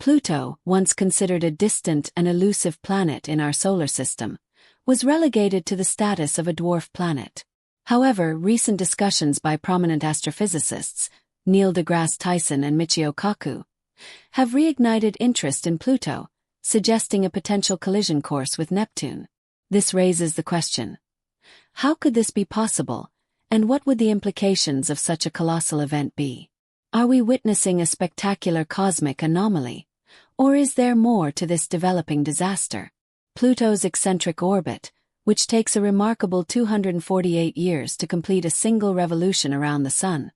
Pluto, once considered a distant and elusive planet in our solar system, was relegated to the status of a dwarf planet. However, recent discussions by prominent astrophysicists, Neil deGrasse Tyson and Michio Kaku, have reignited interest in Pluto, suggesting a potential collision course with Neptune. This raises the question: how could this be possible, and what would the implications of such a colossal event be? Are we witnessing a spectacular cosmic anomaly, or is there more to this developing disaster? Pluto's eccentric orbit, which takes a remarkable 248 years to complete a single revolution around the Sun,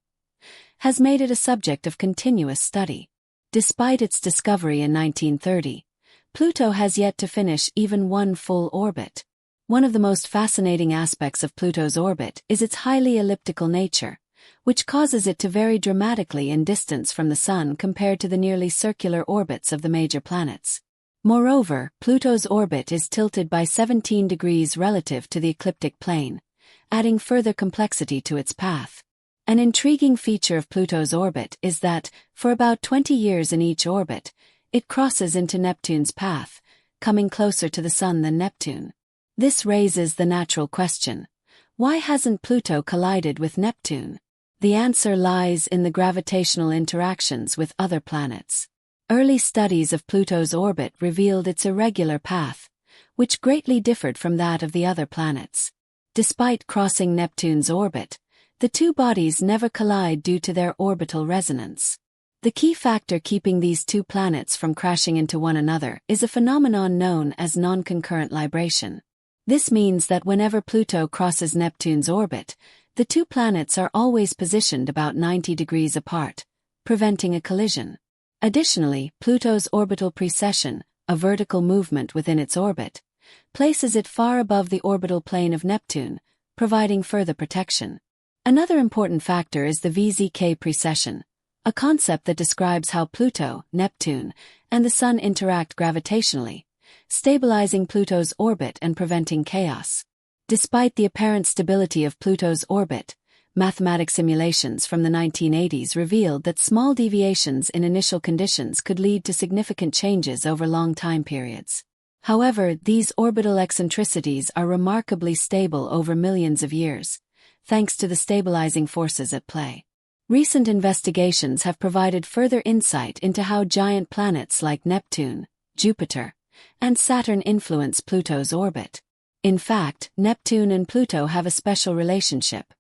has made it a subject of continuous study. Despite its discovery in 1930, Pluto has yet to finish even one full orbit. One of the most fascinating aspects of Pluto's orbit is its highly elliptical nature, which causes it to vary dramatically in distance from the Sun compared to the nearly circular orbits of the major planets. Moreover, Pluto's orbit is tilted by 17 degrees relative to the ecliptic plane, adding further complexity to its path. An intriguing feature of Pluto's orbit is that, for about 20 years in each orbit, it crosses into Neptune's path, coming closer to the Sun than Neptune. This raises the natural question: why hasn't Pluto collided with Neptune? The answer lies in the gravitational interactions with other planets. Early studies of Pluto's orbit revealed its irregular path, which greatly differed from that of the other planets. Despite crossing Neptune's orbit, the two bodies never collide due to their orbital resonance. The key factor keeping these two planets from crashing into one another is a phenomenon known as non-concurrent libration. This means that whenever Pluto crosses Neptune's orbit, the two planets are always positioned about 90 degrees apart, preventing a collision. Additionally, Pluto's orbital precession, a vertical movement within its orbit, places it far above the orbital plane of Neptune, providing further protection. Another important factor is the VZK precession, a concept that describes how Pluto, Neptune, and the Sun interact gravitationally, stabilizing Pluto's orbit and preventing chaos. Despite the apparent stability of Pluto's orbit, mathematical simulations from the 1980s revealed that small deviations in initial conditions could lead to significant changes over long time periods. However, these orbital eccentricities are remarkably stable over millions of years, thanks to the stabilizing forces at play. Recent investigations have provided further insight into how giant planets like Neptune, Jupiter, and Saturn influence Pluto's orbit. In fact, Neptune and Pluto have a special relationship.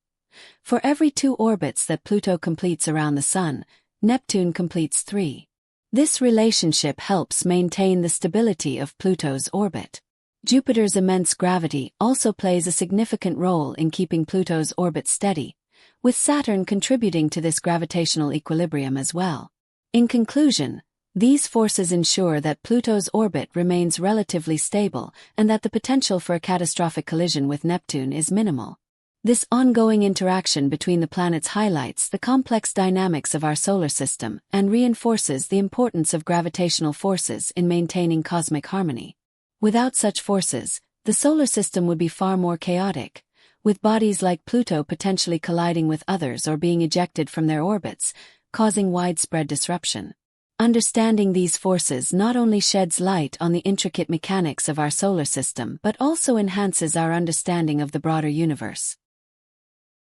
For every 2 orbits that Pluto completes around the Sun, Neptune completes 3. This relationship helps maintain the stability of Pluto's orbit. Jupiter's immense gravity also plays a significant role in keeping Pluto's orbit steady, with Saturn contributing to this gravitational equilibrium as well. In conclusion, these forces ensure that Pluto's orbit remains relatively stable and that the potential for a catastrophic collision with Neptune is minimal. This ongoing interaction between the planets highlights the complex dynamics of our solar system and reinforces the importance of gravitational forces in maintaining cosmic harmony. Without such forces, the solar system would be far more chaotic, with bodies like Pluto potentially colliding with others or being ejected from their orbits, causing widespread disruption. Understanding these forces not only sheds light on the intricate mechanics of our solar system but also enhances our understanding of the broader universe.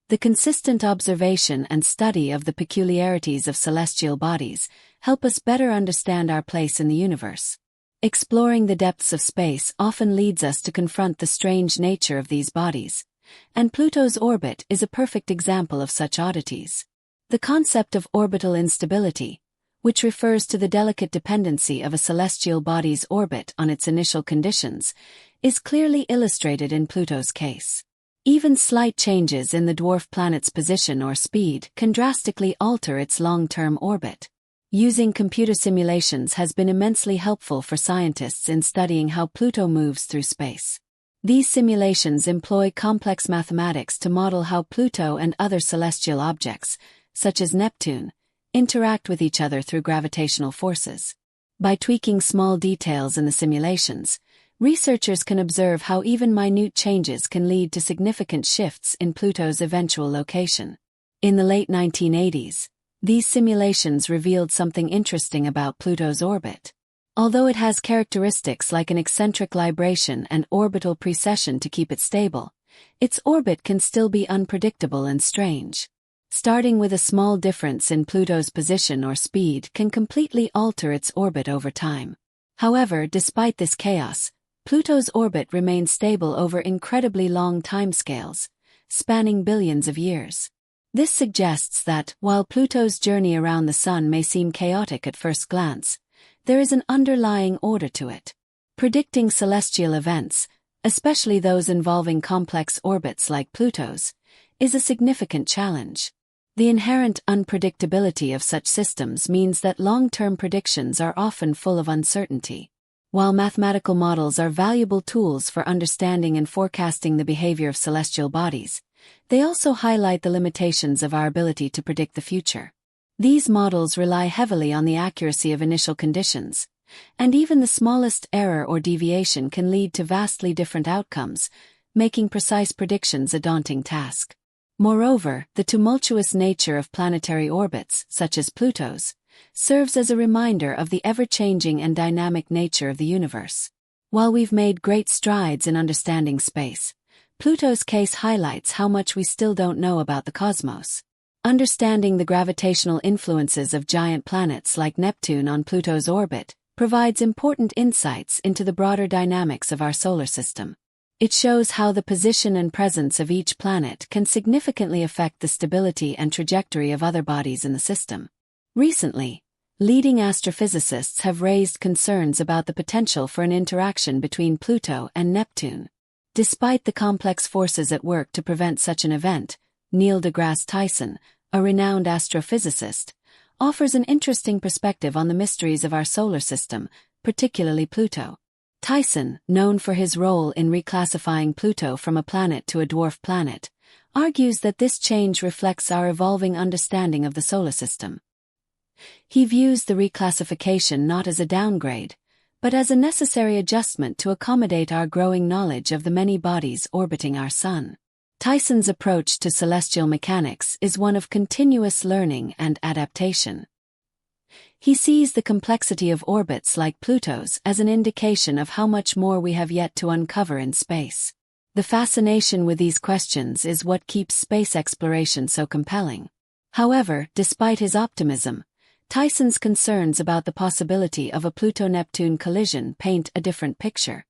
The consistent observation and study of the peculiarities of celestial bodies help us better understand our place in the universe. Exploring the depths of space often leads us to confront the strange nature of these bodies, and Pluto's orbit is a perfect example of such oddities. The concept of orbital instability, which refers to the delicate dependency of a celestial body's orbit on its initial conditions, is clearly illustrated in Pluto's case. Even slight changes in the dwarf planet's position or speed can drastically alter its long-term orbit. Using computer simulations has been immensely helpful for scientists in studying how Pluto moves through space. These simulations employ complex mathematics to model how Pluto and other celestial objects, such as Neptune, interact with each other through gravitational forces. By tweaking small details in the simulations, researchers can observe how even minute changes can lead to significant shifts in Pluto's eventual location. In the late 1980s, These simulations revealed something interesting about Pluto's orbit. Although it has characteristics like an eccentric libration and orbital precession to keep it stable, its orbit can still be unpredictable and strange. Starting with a small difference in Pluto's position or speed can completely alter its orbit over time. However, despite this chaos, Pluto's orbit remains stable over incredibly long timescales, spanning billions of years. This suggests that, while Pluto's journey around the Sun may seem chaotic at first glance, there is an underlying order to it. Predicting celestial events, especially those involving complex orbits like Pluto's, is a significant challenge. The inherent unpredictability of such systems means that long-term predictions are often full of uncertainty. While mathematical models are valuable tools for understanding and forecasting the behavior of celestial bodies, they also highlight the limitations of our ability to predict the future. These models rely heavily on the accuracy of initial conditions, and even the smallest error or deviation can lead to vastly different outcomes, making precise predictions a daunting task. Moreover, the tumultuous nature of planetary orbits, such as Pluto's, serves as a reminder of the ever-changing and dynamic nature of the universe. While we've made great strides in understanding space, Pluto's case highlights how much we still don't know about the cosmos. Understanding the gravitational influences of giant planets like Neptune on Pluto's orbit provides important insights into the broader dynamics of our solar system. It shows how the position and presence of each planet can significantly affect the stability and trajectory of other bodies in the system. Recently, leading astrophysicists have raised concerns about the potential for an interaction between Pluto and Neptune. Despite the complex forces at work to prevent such an event, Neil deGrasse Tyson, a renowned astrophysicist, offers an interesting perspective on the mysteries of our solar system, particularly Pluto. Tyson, known for his role in reclassifying Pluto from a planet to a dwarf planet, argues that this change reflects our evolving understanding of the solar system. He views the reclassification not as a downgrade, but as a necessary adjustment to accommodate our growing knowledge of the many bodies orbiting our Sun. Tyson's approach to celestial mechanics is one of continuous learning and adaptation. He sees the complexity of orbits like Pluto's as an indication of how much more we have yet to uncover in space. The fascination with these questions is what keeps space exploration so compelling. However, despite his optimism, Tyson's concerns about the possibility of a Pluto-Neptune collision paint a different picture.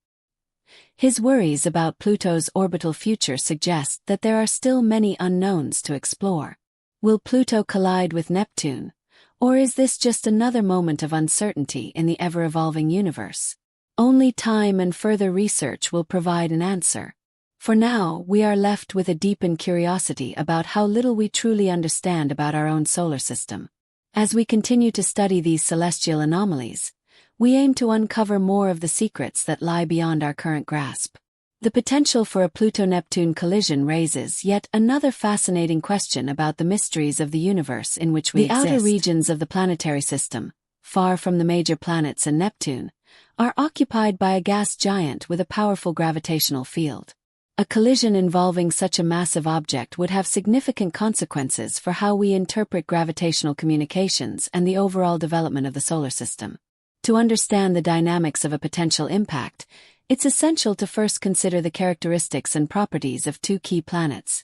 His worries about Pluto's orbital future suggest that there are still many unknowns to explore. Will Pluto collide with Neptune, or is this just another moment of uncertainty in the ever-evolving universe? Only time and further research will provide an answer. For now, we are left with a deepened curiosity about how little we truly understand about our own solar system. As we continue to study these celestial anomalies, we aim to uncover more of the secrets that lie beyond our current grasp. The potential for a Pluto-Neptune collision raises yet another fascinating question about the mysteries of the universe in which we exist. The outer regions of the planetary system, far from the major planets and Neptune, are occupied by a gas giant with a powerful gravitational field. A collision involving such a massive object would have significant consequences for how we interpret gravitational communications and the overall development of the solar system. To understand the dynamics of a potential impact, it's essential to first consider the characteristics and properties of two key planets,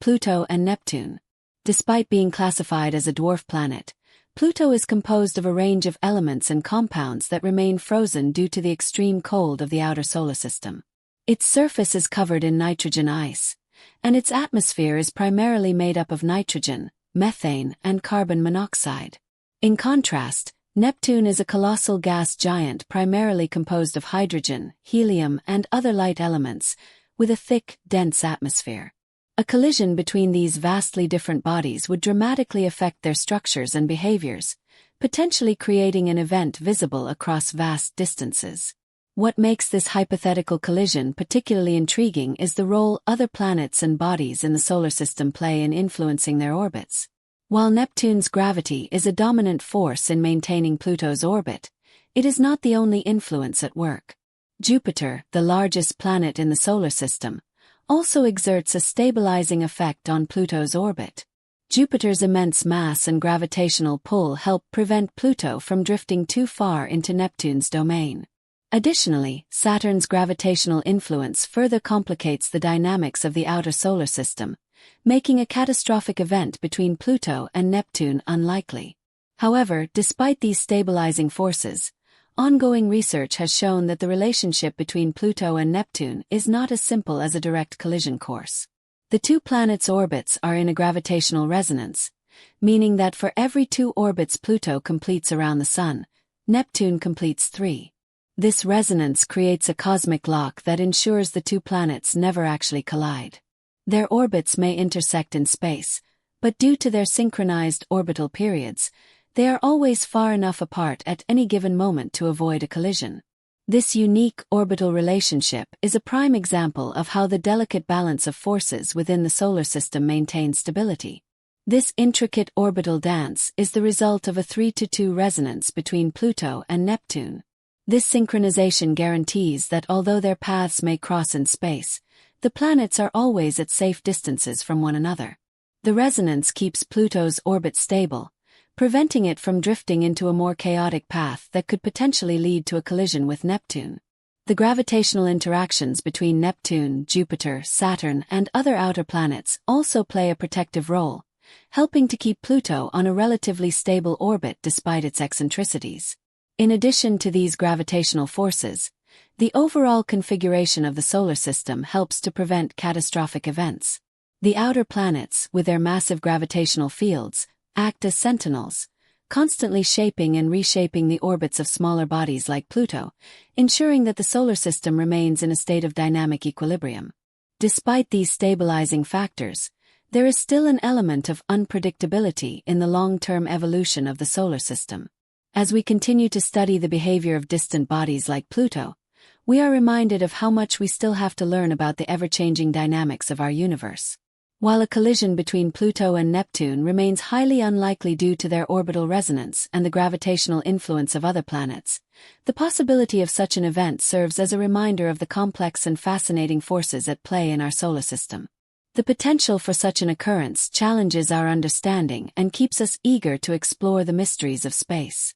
Pluto and Neptune. Despite being classified as a dwarf planet, Pluto is composed of a range of elements and compounds that remain frozen due to the extreme cold of the outer solar system. Its surface is covered in nitrogen ice, and its atmosphere is primarily made up of nitrogen, methane, and carbon monoxide. In contrast, Neptune is a colossal gas giant primarily composed of hydrogen, helium, and other light elements, with a thick, dense atmosphere. A collision between these vastly different bodies would dramatically affect their structures and behaviors, potentially creating an event visible across vast distances. What makes this hypothetical collision particularly intriguing is the role other planets and bodies in the solar system play in influencing their orbits. While Neptune's gravity is a dominant force in maintaining Pluto's orbit, it is not the only influence at work. Jupiter, the largest planet in the solar system, also exerts a stabilizing effect on Pluto's orbit. Jupiter's immense mass and gravitational pull help prevent Pluto from drifting too far into Neptune's domain. Additionally, Saturn's gravitational influence further complicates the dynamics of the outer solar system, making a catastrophic event between Pluto and Neptune unlikely. However, despite these stabilizing forces, ongoing research has shown that the relationship between Pluto and Neptune is not as simple as a direct collision course. The two planets' orbits are in a gravitational resonance, meaning that for every 2 orbits Pluto completes around the Sun, Neptune completes 3. This resonance creates a cosmic lock that ensures the two planets never actually collide. Their orbits may intersect in space, but due to their synchronized orbital periods, they are always far enough apart at any given moment to avoid a collision. This unique orbital relationship is a prime example of how the delicate balance of forces within the solar system maintains stability. This intricate orbital dance is the result of a 3-to-2 resonance between Pluto and Neptune. This synchronization guarantees that although their paths may cross in space, the planets are always at safe distances from one another. The resonance keeps Pluto's orbit stable, preventing it from drifting into a more chaotic path that could potentially lead to a collision with Neptune. The gravitational interactions between Neptune, Jupiter, Saturn, and other outer planets also play a protective role, helping to keep Pluto on a relatively stable orbit despite its eccentricities. In addition to these gravitational forces, the overall configuration of the solar system helps to prevent catastrophic events. The outer planets, with their massive gravitational fields, act as sentinels, constantly shaping and reshaping the orbits of smaller bodies like Pluto, ensuring that the solar system remains in a state of dynamic equilibrium. Despite these stabilizing factors, there is still an element of unpredictability in the long-term evolution of the solar system. As we continue to study the behavior of distant bodies like Pluto, we are reminded of how much we still have to learn about the ever-changing dynamics of our universe. While a collision between Pluto and Neptune remains highly unlikely due to their orbital resonance and the gravitational influence of other planets, the possibility of such an event serves as a reminder of the complex and fascinating forces at play in our solar system. The potential for such an occurrence challenges our understanding and keeps us eager to explore the mysteries of space.